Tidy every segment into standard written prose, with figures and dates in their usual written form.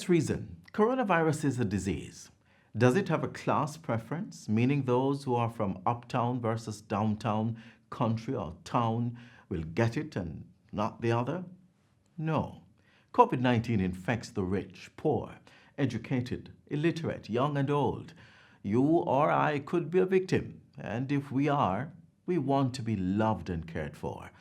let's reason. Coronavirus is a disease. Does it have a class preference, meaning those who are from uptown versus downtown, country or town will get it and not the other? No. COVID-19 infects the rich, poor, educated, illiterate, young and old. You or I could be a victim, and if we are, we want to be loved and cared for,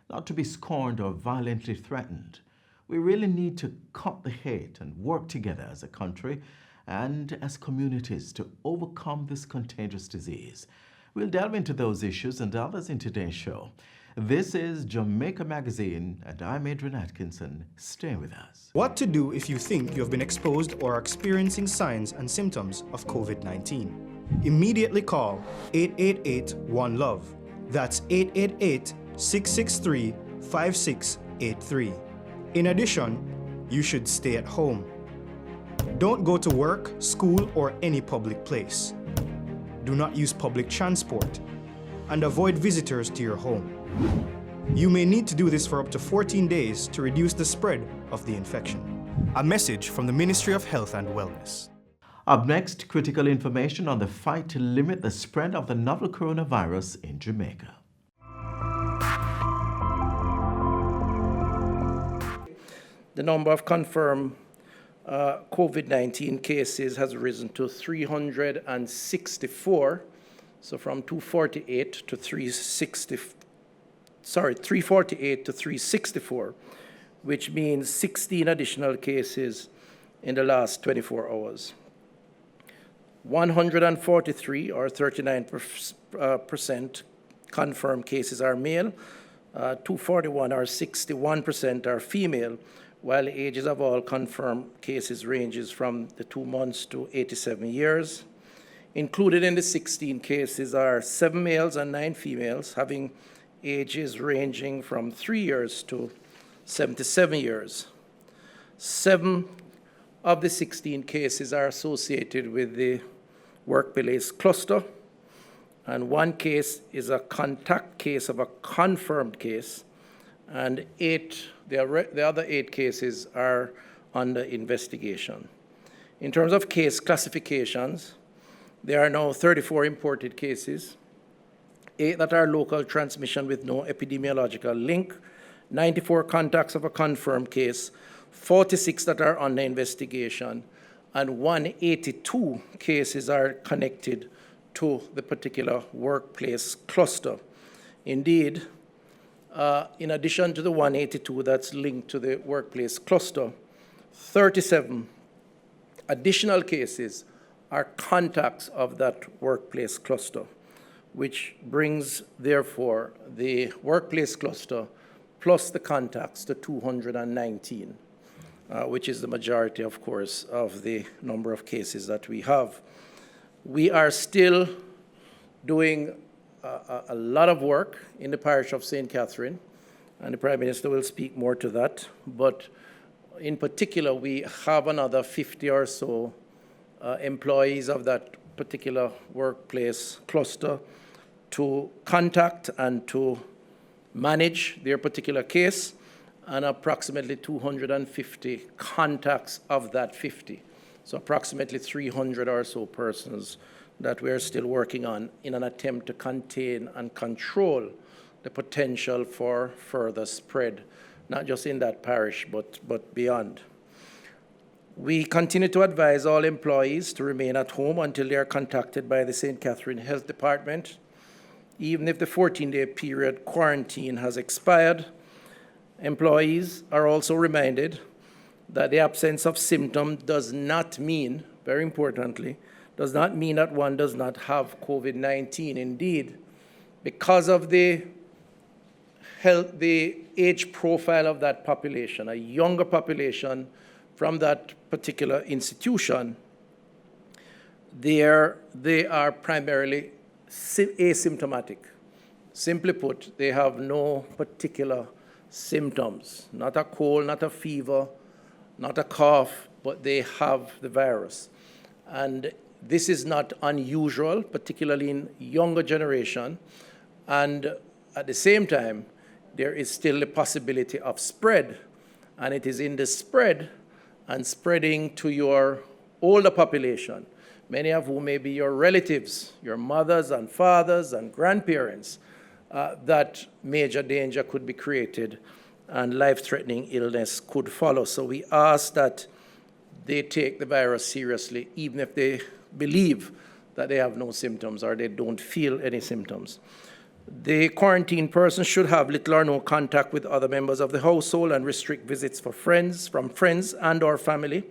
not to be scorned or violently threatened. We really need to cut the hate and work together as a country and as communities to overcome this contagious disease. We'll delve into those issues and others in today's show. This is Jamaica Magazine, and I'm Adrian Atkinson. Stay with us. What to do if you think you have been exposed or are experiencing signs and symptoms of COVID-19? Immediately call 888-1-LOVE. That's 888-663-5683. In addition, you should stay at home. Don't go to work, school, or any public place. Do not use public transport, and avoid visitors to your home. You may need to do this for up to 14 days to reduce the spread of the infection. A message from the Ministry of Health and Wellness. Up next, critical information on the fight to limit the spread of the novel coronavirus in Jamaica. The number of confirmed COVID-19 cases has risen to 364, so from 348 to 364, which means 16 additional cases in the last 24 hours. 143 or 39% confirmed cases are male, 241 or 61% are female, while the ages of all confirmed cases ranges from the 2 months to 87 years. Included in the 16 cases are 7 males and 9 females, having ages ranging from 3 years to 77 years. 7 of the 16 cases are associated with the workplace cluster, and 1 case is a contact case of a confirmed case, and the other 8 cases are under investigation. In terms of case classifications, there are now 34 imported cases, 8 that are local transmission with no epidemiological link, 94 contacts of a confirmed case, 46 that are under investigation, and 182 cases are connected to the particular workplace cluster. Indeed, in addition to the 182 that's linked to the workplace cluster, 37 additional cases are contacts of that workplace cluster, which brings, therefore, the workplace cluster plus the contacts to 219, which is the majority, of course, of the number of cases that we have. We are still doing a lot of work in the parish of St. Catherine, and the Prime Minister will speak more to that. But in particular, we have another 50 or so employees of that particular workplace cluster to contact and to manage their particular case, and approximately 250 contacts of that 50. So approximately 300 or so persons that we're still working on in an attempt to contain and control the potential for further spread, not just in that parish, but beyond. We continue to advise all employees to remain at home until they are contacted by the St. Catherine Health Department. Even if the 14-day period quarantine has expired, employees are also reminded that the absence of symptom does not mean, very importantly, does not mean that one does not have COVID-19. Indeed, because of the age profile of that population, a younger population from that particular institution, they are primarily asymptomatic. Simply put, they have no particular symptoms, not a cold, not a fever, not a cough, but they have the virus. And this is not unusual, particularly in younger generation. And at the same time, there is still a possibility of spread. And it is in the spread and spreading to your older population, many of whom may be your relatives, your mothers and fathers and grandparents, that major danger could be created and life-threatening illness could follow. So we ask that they take the virus seriously, even if they believe that they have no symptoms or they don't feel any symptoms. The quarantined person should have little or no contact with other members of the household and restrict visits from friends and or family.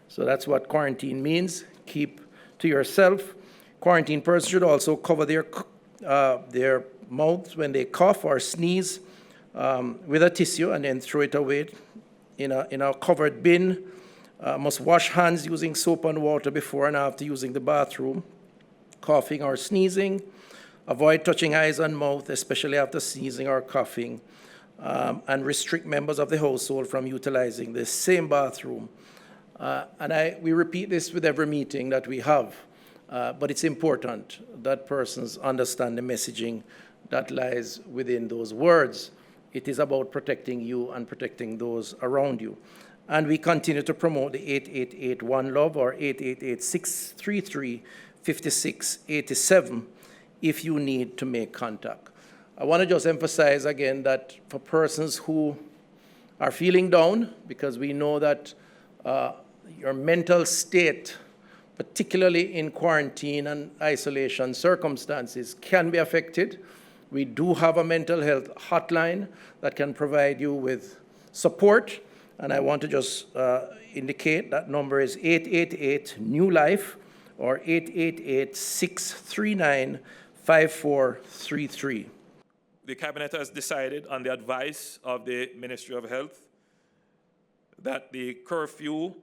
So that's what quarantine means. Keep to yourself. Quarantined person should also cover their mouths when they cough or sneeze with a tissue and then throw it away in a covered bin. Must wash hands using soap and water before and after using the bathroom, coughing or sneezing. Avoid touching eyes and mouth, especially after sneezing or coughing, and restrict members of the household from utilizing the same bathroom. We repeat this with every meeting that we have, but it's important that persons understand the messaging that lies within those words. It is about protecting you and protecting those around you. And we continue to promote the 8881 or 888-633-5687 if you need to make contact. I want to just emphasize again that for persons who are feeling down, because we know that your mental state, particularly in quarantine and isolation circumstances, can be affected. We do have a mental health hotline that can provide you with support. And I want to just indicate that number is 888-NEW-LIFE or 888-639-5433. The Cabinet has decided on the advice of the Ministry of Health that the curfew,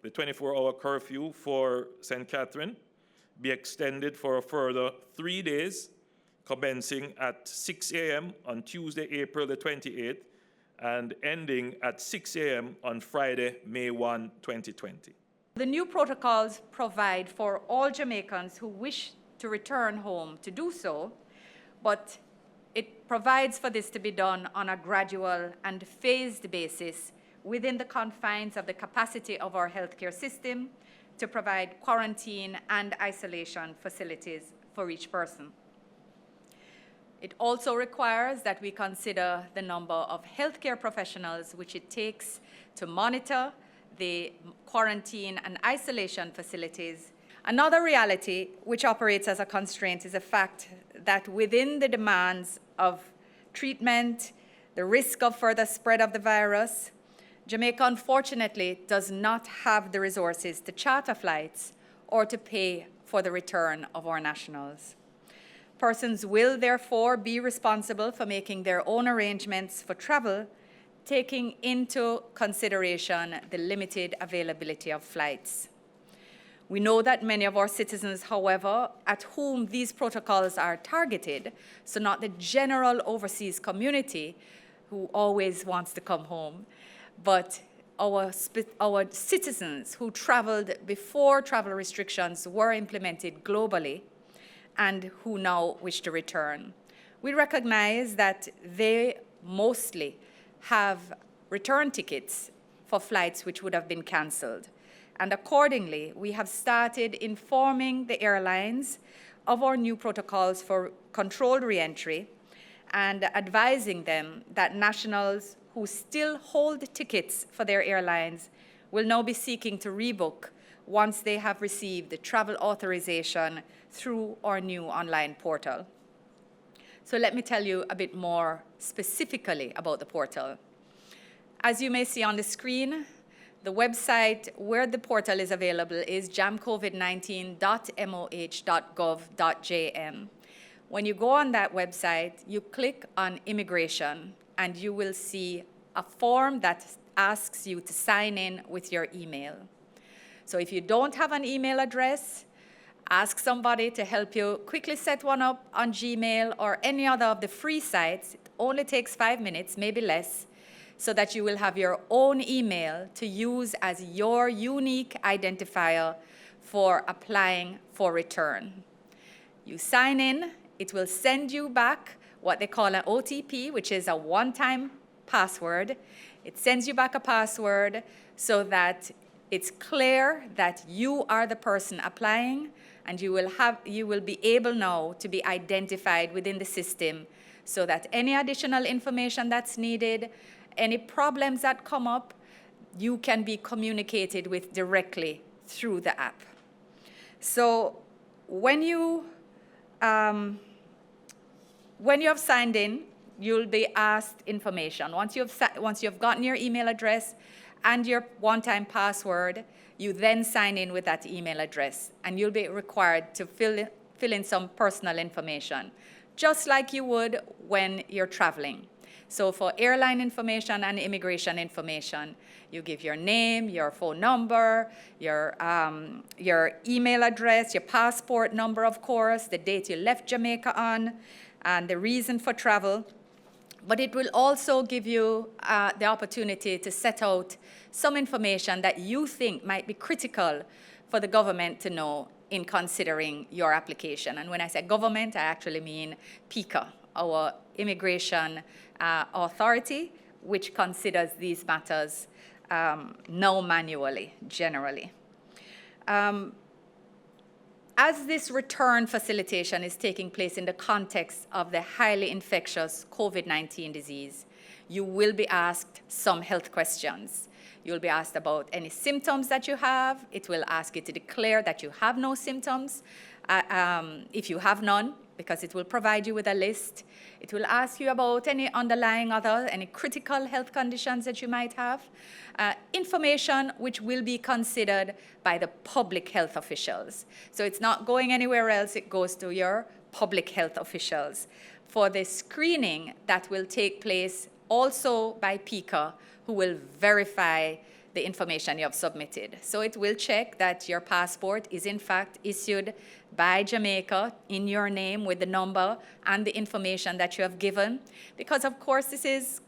the 24-hour curfew for St. Catherine, be extended for a further 3 days, commencing at 6 a.m. on Tuesday, April the 28th, and ending at 6 a.m. on Friday, May 1, 2020. The new protocols provide for all Jamaicans who wish to return home to do so, but it provides for this to be done on a gradual and phased basis within the confines of the capacity of our healthcare system to provide quarantine and isolation facilities for each person. It also requires that we consider the number of healthcare professionals which it takes to monitor the quarantine and isolation facilities. Another reality which operates as a constraint is the fact that within the demands of treatment, the risk of further spread of the virus, Jamaica unfortunately does not have the resources to charter flights or to pay for the return of our nationals. Persons will therefore be responsible for making their own arrangements for travel, taking into consideration the limited availability of flights. We know that many of our citizens, however, at whom these protocols are targeted, so not the general overseas community who always wants to come home, but our citizens who traveled before travel restrictions were implemented globally and who now wish to return. We recognize that they mostly have return tickets for flights which would have been canceled. And accordingly, we have started informing the airlines of our new protocols for controlled re-entry and advising them that nationals who still hold tickets for their airlines will now be seeking to rebook once they have received the travel authorization through our new online portal. So let me tell you a bit more specifically about the portal. As you may see on the screen, the website where the portal is available is jamcovid19.moh.gov.jm. When you go on that website, you click on Immigration, and you will see a form that asks you to sign in with your email. So if you don't have an email address, ask somebody to help you quickly set one up on Gmail or any other of the free sites. It only takes 5 minutes, maybe less, so that you will have your own email to use as your unique identifier for applying for return. You sign in, it will send you back what they call an OTP, which is a one-time password. It sends you back a password so that It's clear that you are the person applying, and you will be able now to be identified within the system so that any additional information that's needed, any problems that come up, you can be communicated with directly through the app. So when you have signed in, you'll be asked information. Once you've gotten your email address and your one-time password, you then sign in with that email address, and you'll be required to fill in some personal information, just like you would when you're traveling. So for airline information and immigration information, you give your name, your phone number, your email address, your passport number, of course, the date you left Jamaica on, and the reason for travel. But it will also give you the opportunity to set out some information that you think might be critical for the government to know in considering your application. And when I say government, I actually mean PICA, our immigration authority, which considers these matters now manually, generally. As this return facilitation is taking place in the context of the highly infectious COVID-19 disease, you will be asked some health questions. You'll be asked about any symptoms that you have. It will ask you to declare that you have no symptoms, if you have none, because it will provide you with a list. It will ask you about any underlying any critical health conditions that you might have. Information which will be considered by the public health officials. So it's not going anywhere else, it goes to your public health officials. For the screening that will take place also by PICA, who will verify the information you have submitted. So it will check that your passport is in fact issued by Jamaica in your name with the number and the information that you have given. Because of course this is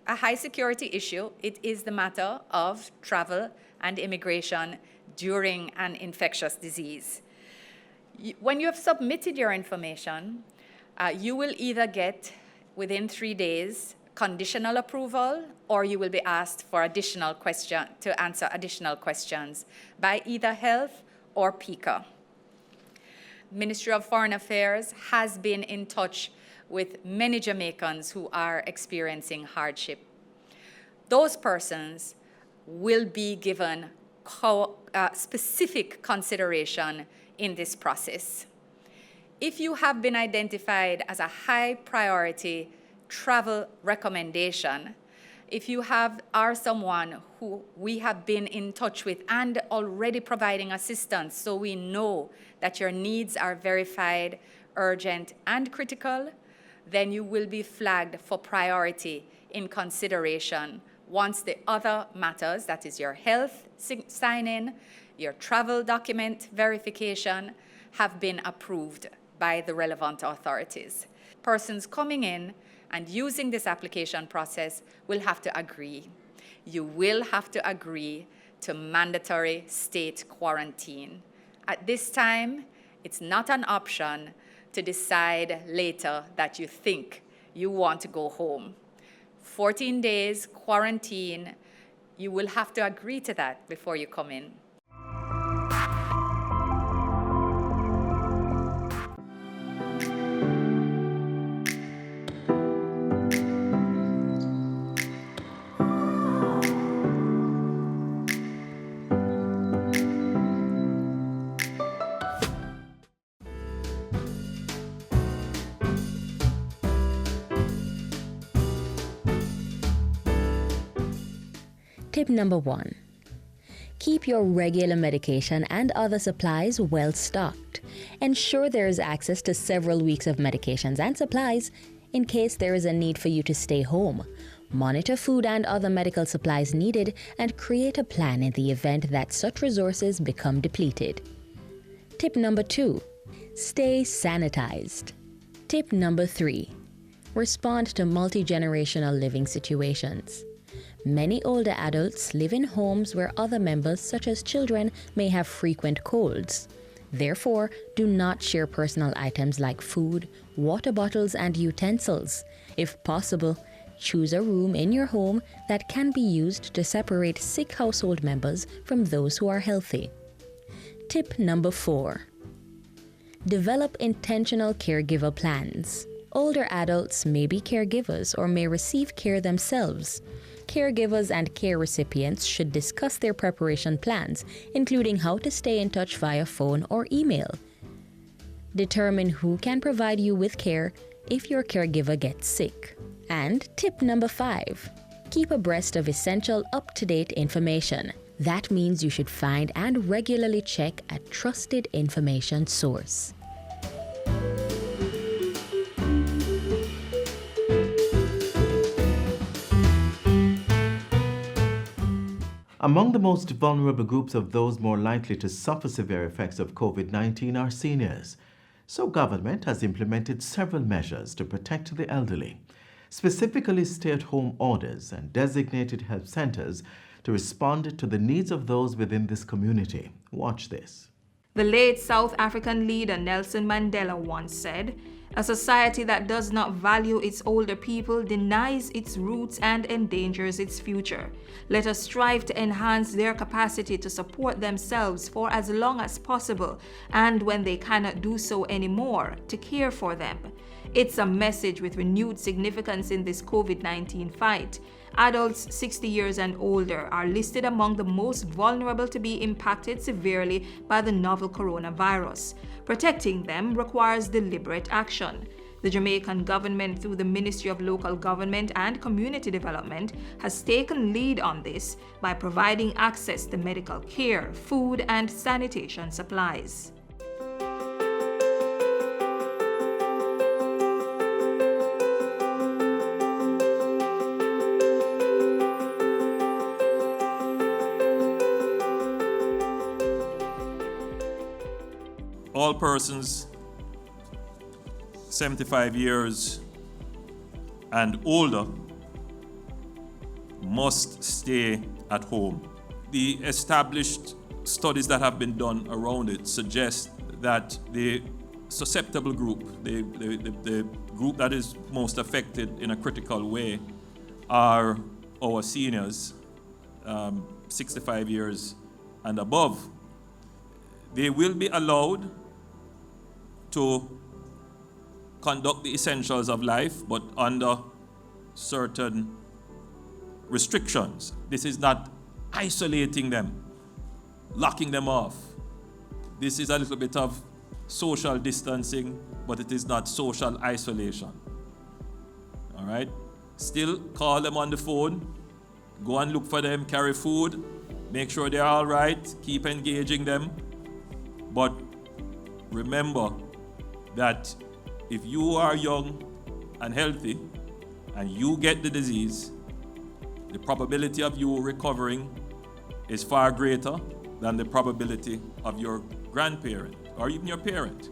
a high security issue. It is the matter of travel and immigration during an infectious disease. When you have submitted your information, you will either get within 3 days conditional approval, or you will be asked for to answer additional questions by either Health or PICA. Ministry of Foreign Affairs has been in touch with many Jamaicans who are experiencing hardship. Those persons will be given specific consideration in this process. If you have been identified as a high priority travel recommendation, if you are someone who we have been in touch with and already providing assistance, so we know that your needs are verified, urgent, and critical, then you will be flagged for priority in consideration once the other matters, that is your health sign-in, your travel document verification, have been approved by the relevant authorities. Persons coming in and using this application process will have to agree. You will have to agree to mandatory state quarantine. At this time, it's not an option to decide later that you think you want to go home. 14 days quarantine, you will have to agree to that before you come in. Tip number 1. Keep your regular medication and other supplies well stocked. Ensure there is access to several weeks of medications and supplies in case there is a need for you to stay home. Monitor food and other medical supplies needed and create a plan in the event that such resources become depleted. Tip number 2. Stay sanitized. Tip number 3. Respond to multi-generational living situations. Many older adults live in homes where other members, such as children, may have frequent colds. Therefore, do not share personal items like food, water bottles, and utensils. If possible, Choose a room in your home that can be used to separate sick household members from those who are healthy. Tip number 4. Develop intentional caregiver plans. Older adults may be caregivers or may receive care themselves. Caregivers and care recipients should discuss their preparation plans, including how to stay in touch via phone or email. Determine who can provide you with care if your caregiver gets sick. And tip number 5, keep abreast of essential up-to-date information. That means you should find and regularly check a trusted information source. Among the most vulnerable groups of those more likely to suffer severe effects of COVID-19 are seniors. So government has implemented several measures to protect the elderly, specifically stay-at-home orders and designated health centers to respond to the needs of those within this community. Watch this. The late South African leader Nelson Mandela once said, "A society that does not value its older people denies its roots and endangers its future. Let us strive to enhance their capacity to support themselves for as long as possible, and when they cannot do so anymore, to care for them." It's a message with renewed significance in this COVID-19 fight. Adults 60 years and older are listed among the most vulnerable to be impacted severely by the novel coronavirus. Protecting them requires deliberate action. The Jamaican government, through the Ministry of Local Government and Community Development, has taken lead on this by providing access to medical care, food, and sanitation supplies. All persons 75 years and older must stay at home. The established studies that have been done around it suggest that the susceptible group, the group that is most affected in a critical way, are our seniors, 65 years and above. They will be allowed to conduct the essentials of life, but under certain restrictions. This is not isolating them, locking them off. This is a little bit of social distancing, but it is not social isolation. All right? Still call them on the phone, go and look for them, carry food, make sure they're all right, keep engaging them. But remember that if you are young and healthy and you get the disease, the probability of you recovering is far greater than the probability of your grandparent or even your parent.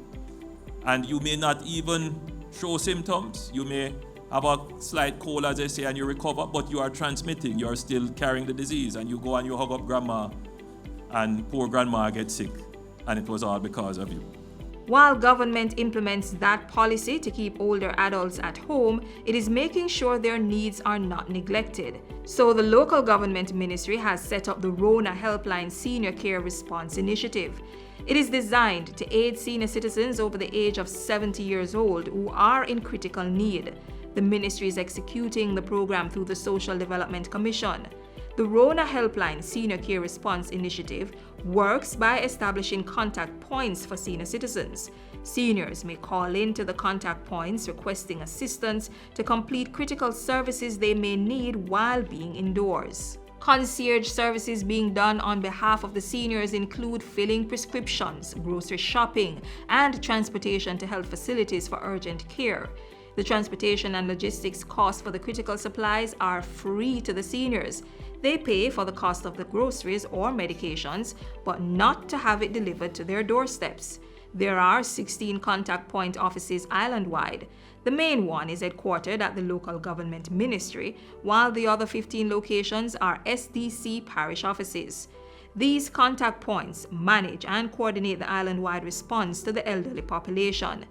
And you may not even show symptoms. You may have a slight cold, as I say, and you recover, but you are transmitting. You're still carrying the disease, and you go and you hug up grandma, and poor grandma gets sick, and it was all because of you. While government implements that policy to keep older adults at home, it is making sure their needs are not neglected. So the local government ministry has set up the Rona Helpline Senior Care Response Initiative. It is designed to aid senior citizens over the age of 70 years old who are in critical need. The ministry is executing the program through the Social Development Commission. The Rona Helpline Senior Care Response Initiative works by establishing contact points for senior citizens. Seniors may call in to the contact points requesting assistance to complete critical services they may need while being indoors. Concierge services being done on behalf of the seniors include filling prescriptions, grocery shopping, and transportation to health facilities for urgent care. The transportation and logistics costs for the critical supplies are free to the seniors. They pay for the cost of the groceries or medications, but not to have it delivered to their doorsteps. There are 16 contact point offices island-wide. The main one is headquartered at the local government ministry, while the other 15 locations are SDC parish offices. These contact points manage and coordinate the island-wide response to the elderly population.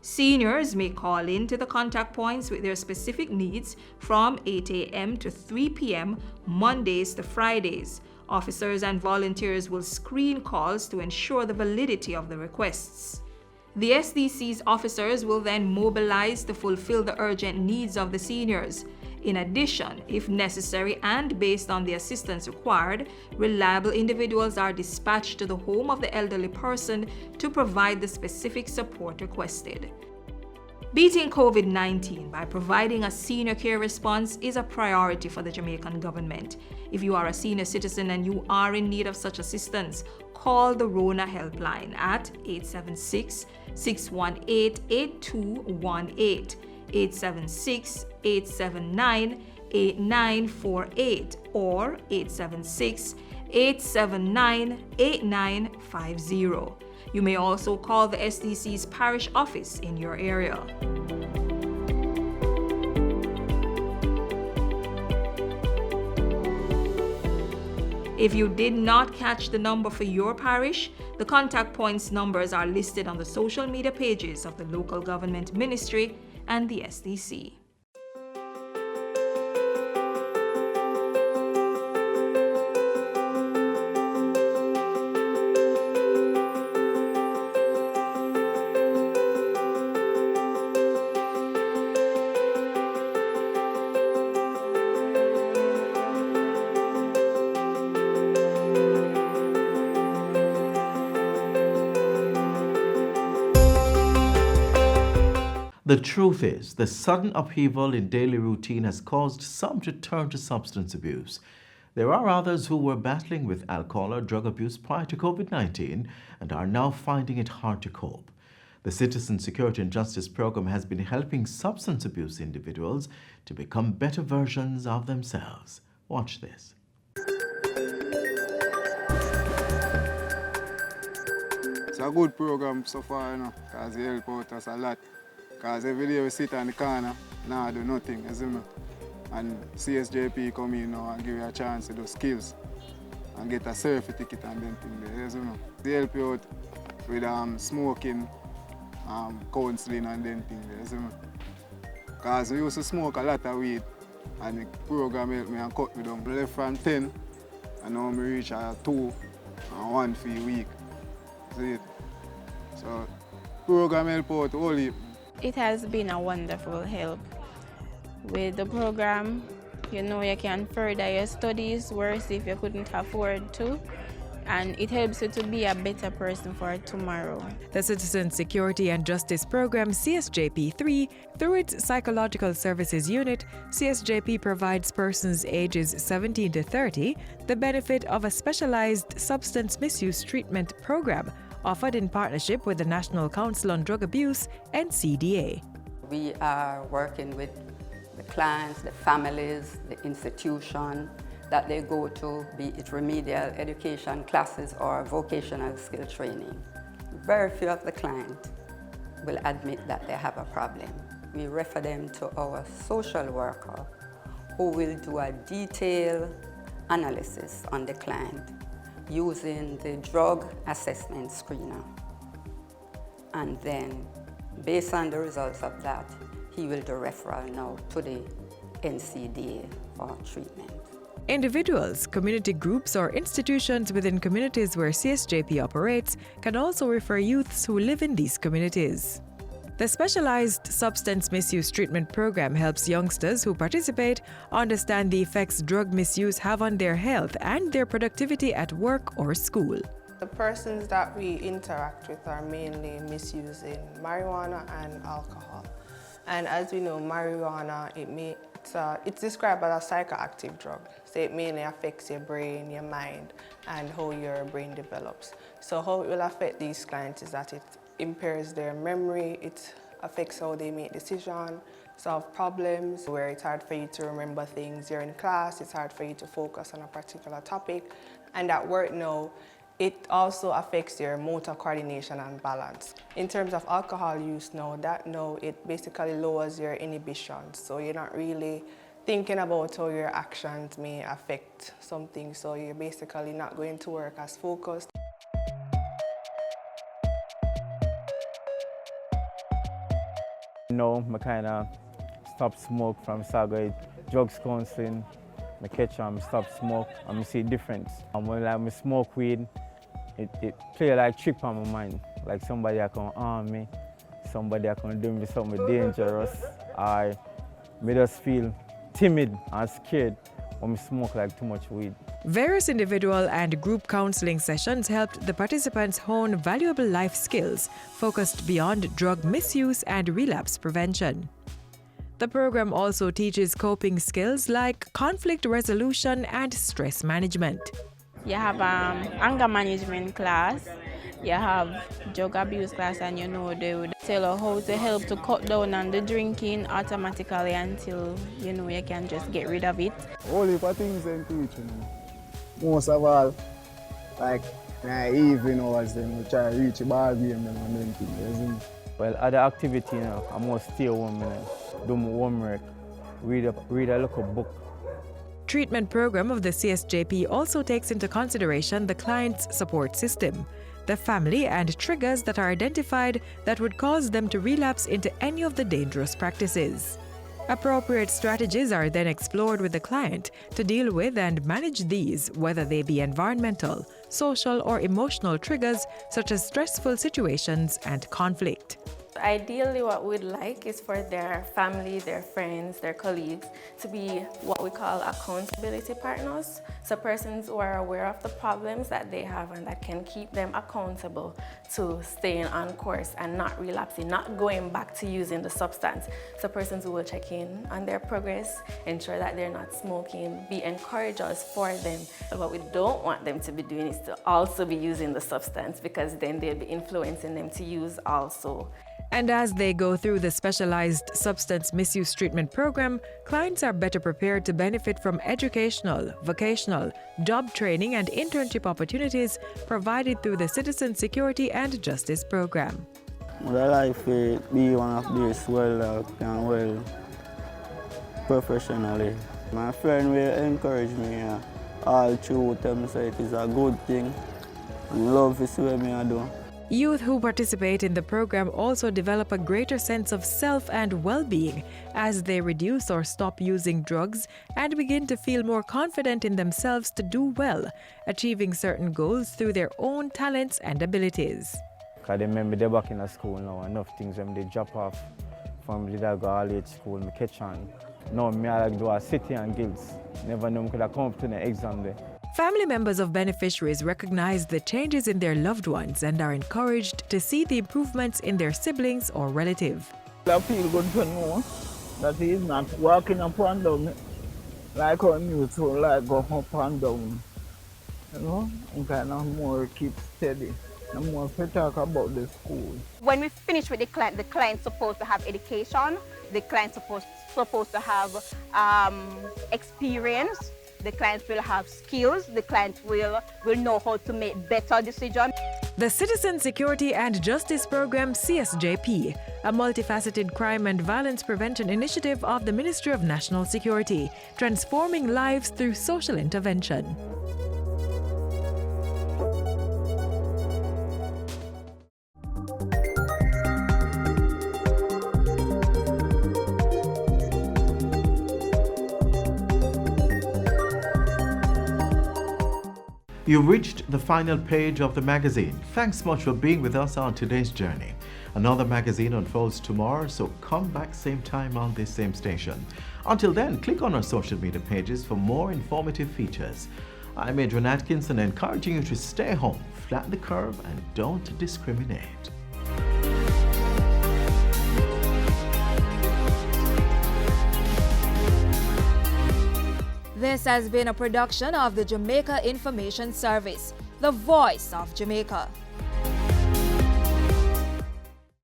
Seniors may call in to the contact points with their specific needs from 8 a.m. to 3 p.m. Mondays to Fridays. Officers and volunteers will screen calls to ensure the validity of the requests. The SDC's officers will then mobilize to fulfill the urgent needs of the seniors. In addition, if necessary and based on the assistance required, reliable individuals are dispatched to the home of the elderly person to provide the specific support requested. Beating COVID-19 by providing a senior care response is a priority for the Jamaican government. If you are a senior citizen and you are in need of such assistance, call the Rona helpline at 876-618-8218, 876-879-8948, or 876-879-8950. You may also call the SDC's parish office in your area. If you did not catch the number for your parish, the contact points numbers are listed on the social media pages of the local government ministry and the SDC. The truth is, the sudden upheaval in daily routine has caused some to turn to substance abuse. There are others who were battling with alcohol or drug abuse prior to COVID-19 and are now finding it hard to cope. The Citizen Security and Justice Program has been helping substance abuse individuals to become better versions of themselves. Watch this. It's a good program so far, because it helps out us a lot. Because every day we sit on the corner, now do nothing, isn't it? And CSJP come in now and give you a chance to do skills and get a certificate and then things there, isn't it? They help you out with smoking, counseling and then things there, isn't it? Because we used to smoke a lot of weed and the program helped me and cut me down. I left from 10 and now I reach 2 and 1 for a week. See it? So program help out all heap. It has been a wonderful help. With the program, you know you can further your studies, worse if you couldn't afford to, and it helps you to be a better person for tomorrow. The Citizen Security and Justice Program CSJP-3, through its Psychological Services Unit, CSJP provides persons ages 17 to 30 the benefit of a specialized substance misuse treatment program offered in partnership with the National Council on Drug Abuse and CDA. We are working with the clients, the families, the institution that they go to, be it remedial education classes or vocational skill training. Very few of the clients will admit that they have a problem. We refer them to our social worker who will do a detailed analysis on the client using the drug assessment screener. And then, based on the results of that, he will do referral now to the NCDA for treatment. Individuals, community groups, or institutions within communities where CSJP operates can also refer youths who live in these communities. The Specialized Substance Misuse Treatment Program helps youngsters who participate understand the effects drug misuse have on their health and their productivity at work or school. The persons that we interact with are mainly misusing marijuana and alcohol. And as we know, marijuana, it's described as a psychoactive drug. So it mainly affects your brain, your mind, and how your brain develops. So how it will affect these clients is that it impairs their memory, it affects how they make decisions, solve problems, where it's hard for you to remember things. You're in class, it's hard for you to focus on a particular topic. And at work now, it also affects your motor coordination and balance. In terms of alcohol use now, it basically lowers your inhibitions. So you're not really thinking about how your actions may affect something. So you're basically not going to work as focused. Now, I kind of stop smoke from Saga drugs counseling. I catch and stop smoke and I see difference. And when I smoke weed, it play like trick on my mind. Like somebody that can harm me, somebody that can do me something dangerous. I just feel timid and scared when I smoke like too much weed. Various individual and group counseling sessions helped the participants hone valuable life skills focused beyond drug misuse and relapse prevention. The program also teaches coping skills like conflict resolution and stress management. You have anger management class, you have drug abuse class, and they would tell you how to help to cut down on the drinking automatically until you can just get rid of it. All the things they teach, most of all, like evening hours, then we try to reach a ball game and them things. Well, other activity, I must stay home, do my homework, read a local book. Treatment program of the CSJP also takes into consideration the client's support system, the family and triggers that are identified that would cause them to relapse into any of the dangerous practices. Appropriate strategies are then explored with the client to deal with and manage these, whether they be environmental, social, or emotional triggers such as stressful situations and conflict. Ideally, what we'd like is for their family, their friends, their colleagues to be what we call accountability partners. So persons who are aware of the problems that they have and that can keep them accountable to staying on course and not relapsing, not going back to using the substance. So persons who will check in on their progress, ensure that they're not smoking, be encouragers for them. But what we don't want them to be doing is to also be using the substance, because then they'll be influencing them to use also. And as they go through the specialized substance misuse treatment program, clients are better prepared to benefit from educational, vocational, job training and internship opportunities provided through the Citizen Security and Justice Program. Would I like to be one of these well professionally? My friend will encourage me all through them, say it is a good thing and love is what me I do. Youth who participate in the program also develop a greater sense of self and well-being as they reduce or stop using drugs and begin to feel more confident in themselves to do well, achieving certain goals through their own talents and abilities. Because I remember they're back in school now, enough things when they drop off from the all-age school, I catch on. Now I like do a city and guilds. Never know I could have come up to the exam there. Family members of beneficiaries recognize the changes in their loved ones and are encouraged to see the improvements in their siblings or relative. I feel good to know that he is not walking up and down like our youth who like go up and down. And kind of more keep steady and more to talk about the school. When we finish with the client's supposed to have education, the client's supposed to have experience. The client will have skills, the client will know how to make better decisions. The Citizen Security and Justice Program CSJP, a multifaceted crime and violence prevention initiative of the Ministry of National Security, transforming lives through social intervention. You've reached the final page of the magazine. Thanks much for being with us on today's journey. Another magazine unfolds tomorrow, so come back same time on this same station. Until then, click on our social media pages for more informative features. I'm Adrian Atkinson, encouraging you to stay home, flatten the curve, and don't discriminate. This has been a production of the Jamaica Information Service, the voice of Jamaica.